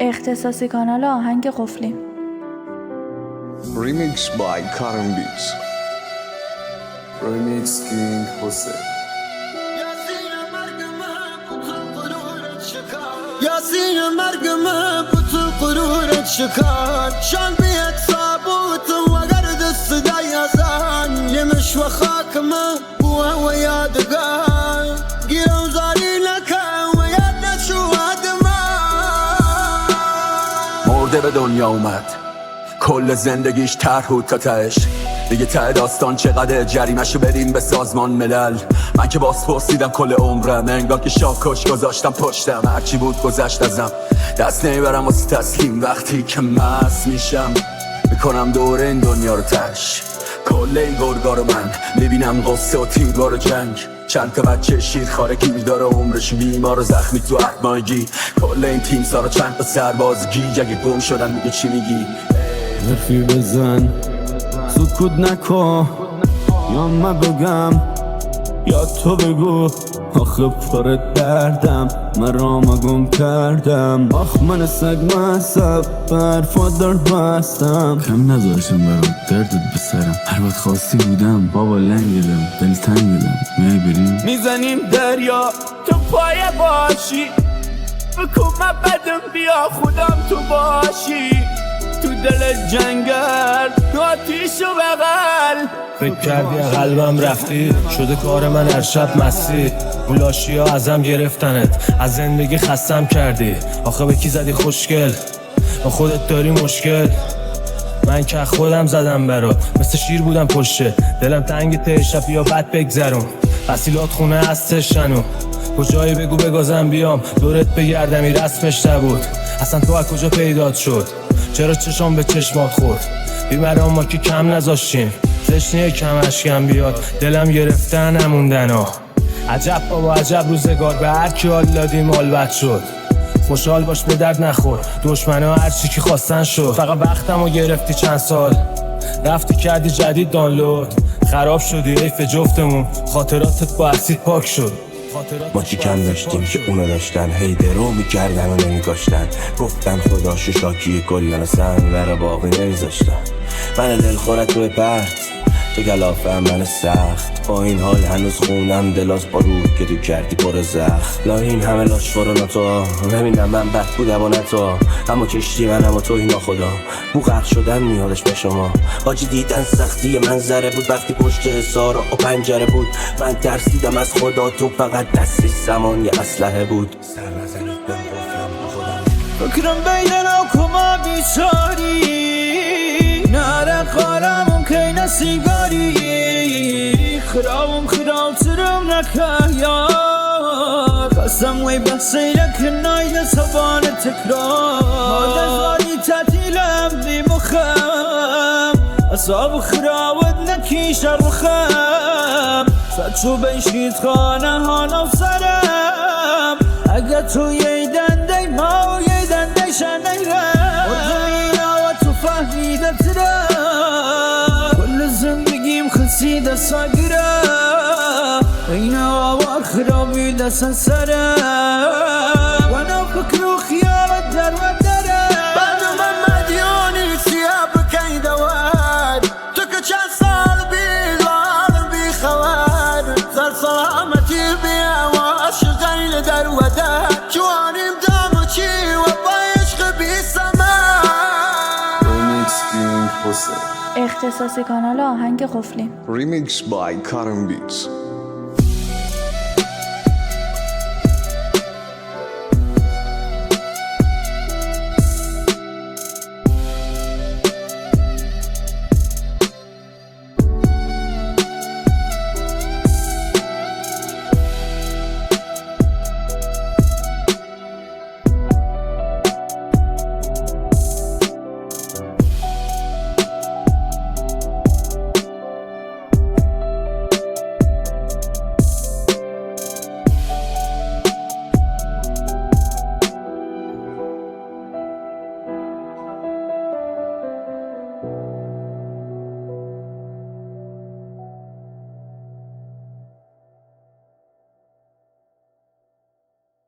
اختصاصی کانال آهنگ قفلی. Remix by Karim Beats. Remix King Jose. ياسين مرقمه بطل قرورة شكار شان بيك صابوت وقرد الصدا يزان يمش وخاكمه بوه ويا دقاي قيرو زاري لك ويا شو هدما مرده به دنیا اومد، کل زندگیش طرح بود تا تهش. دیگه ته داستان چقدر جریمشو بدیم به سازمان ملل. من که باز پرسیدم کل عمرم، انگار که شاکش گذاشتم پشتم. هرچی بود گذشت ازم، دست نمیبرم واسه تسلیم. وقتی که مست میشم میکنم دور این دنیا رو تش. کل این گرگا رو من میبینم قصه و تیربار و جنگ. چند تا بچه شیرخواره گیر داره عمرش بیمار و زخمی تو احمایگی. کل این تیم سارا چند تا سرباز گیج، اگه گم شدن میگه چی میگی؟ حرفی بزن سکوت نکن، یا من بگم یا تو بگو. آخه پر دردم مرا گم کردم. آخ من سگ مصب برفا درد بستم. کم نذاشتم برام دردت بسرم. هر وقت خواستی بودم بابا لنگدم، دل تنگدم. میای بریم میزنیم دریا تو پای باشی. بکن من بدم بیا خودم تو باشی. تو دل جنگل تو آتیش و بغل. فکر کردی قلبم رفتی، شده کار من هر شب مستی. گلاشی ها ازم گرفتنت، از زندگی خستم کردی. آخه به کی زدی خوشگل، با خودت داری مشکل. من که خودم زدم برات، مثل شیر بودم پشته. دلم تنگ ته شب یا بد بگذرم. وسیلات خونه هستش شنو، کجایی بگو بگازم بیام دورت بگردمی. رسمش نبود اصلا، تو از کجا پیدات شد؟ چرا چشام به چشمات خورد؟ بیمران ما که کم نذاشتیم، تشنه کم اشکم بیاد. دلم گرفتن نموندن ها. عجب بابا عجب روزگار، به هر کی حال دادیم حال بد شد. خوشحال باش به درد نخور، دشمنا هر چی که خواستن شد. فقط وقتمو گرفتی چند سال، رفتی کردی جدید دانلود. خراب شدی حیف جفتمون، خاطراتت با اسید پاک شد. ما چی کم داشتیم که اونو داشتن، هی درو میکردن و نمیگاشتن. گفتن خداشو شاکی کلیان سنگ برا باقی نمیذاشتن. من دلخورت توی پرت، تو گلافه من سخت. با این حال هنوز خونم دلاز با روح که تو کردی پر زخم. لا این همه لاشخور و ناتو، ببینم من بد بودم و نتو. اما کشتی منم و تو اینا خدا، بو غرق شدن میادش به شما. حاجی دیدن سختی منظره بود، وقتی پشت حصار و پنجره بود. من ترسیدم از خدا، تو فقط دستی زمان یه اسلحه بود. سر نزنید بهم گفتم با خودم فكرم بيننا وكما بيشاري نارا قارم كينا سيجاري خرام خرام ترم نكايا قسم ويبحسي لك النايل سبان التكرار هذا زاري تعتيلم بمخام أصاب خراود نكي شرخام فتشو بيشيت خانه هانا وسرم أقتو يدن دي ما ويدن دي شنيرم وضعينا وتفهمي دترا كل الزندگي مخلصي دا صاقرا اينا واخرا بيدا سنسرا وانا فكرو خيار الدر والدرا بعد ما مديوني ثيابك اي دوار تكو چند سال بيلوار بيخوار سر سلامتي بيا واشر غير در ودار جوانيم دامو چي وبايشق بيسما Remix King Jose. اختصاصی کانال آهنگ قفلی. Remix by Karim Beats.